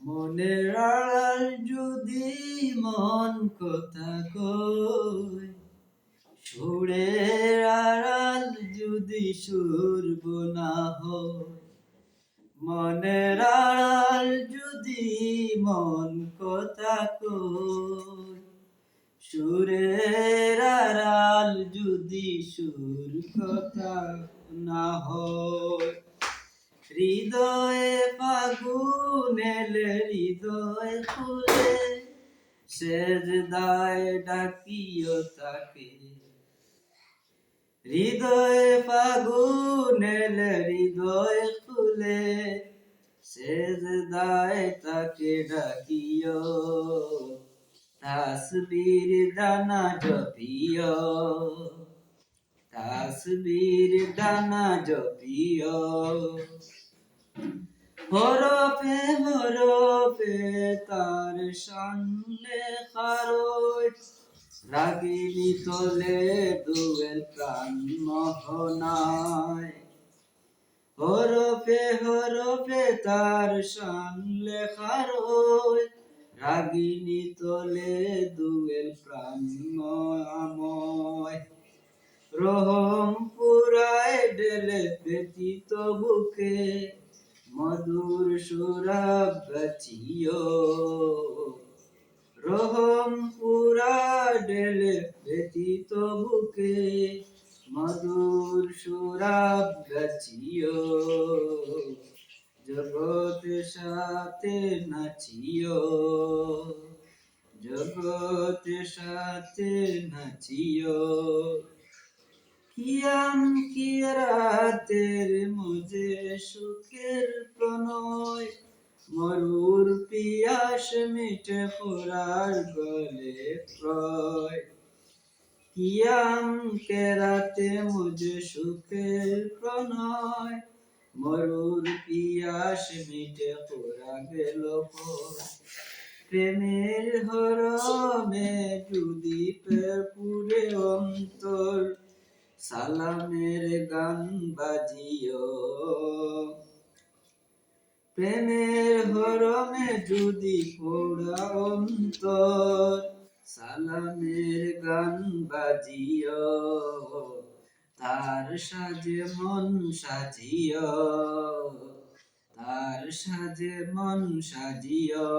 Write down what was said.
মনের আড়াল যদি মন কথা কই, সুরের আড়াল যদি সুর না হয়, মনের আড়াল যদি মন কথা কই, সুরের আড়াল যদি সুর কথা না হয়, হৃদয়ে ফাগুন এলে হৃদয় খুলে সেজদায় ডাকিও তাকে। হৃদয়ে ফাগুন এলে হৃদয় খুলে সেজদায় তাকে ডাকিও। তাসবীর দানা জপিও, তাসবীর দানা জপিও। হরফে হরফে তার শান লেখারই, রাগিনী তোলে দুয়েল প্রাণ মোহনায়। হরফে হরফে তার শান লেখারই, রাগিনী তোলে দুয়েল প্রাণ ময়। রহম পুরায় ঢেলে ব্যতীত বুকে মধুর সুরাব গাছিও। রহম পুরা ঢেলে ব্যতীত বুকে মধুর সুরাব গাছিও। জগতের সাথে নাচিও, জগতের সাথে নাচিও। কিয়াম কি রাতের মুজে সুখের প্রণয়, মরুর পিয়াস মিটে ফোরার গলে প্রয়। কিয়াম কে রাতে মুজে সুখের প্রণয়, মরুর পিয়াস মিটে ফোরা গেল প্রয়। প্রেমের হরমে যদি পুরে অন্তর, সালামের গান বাজিও। প্রেমের হরমে যদি পোড়া অন্তর, সালামের গান বাজিও। তার সাজে মন সাজিও, তার সাজে মন সাজিও।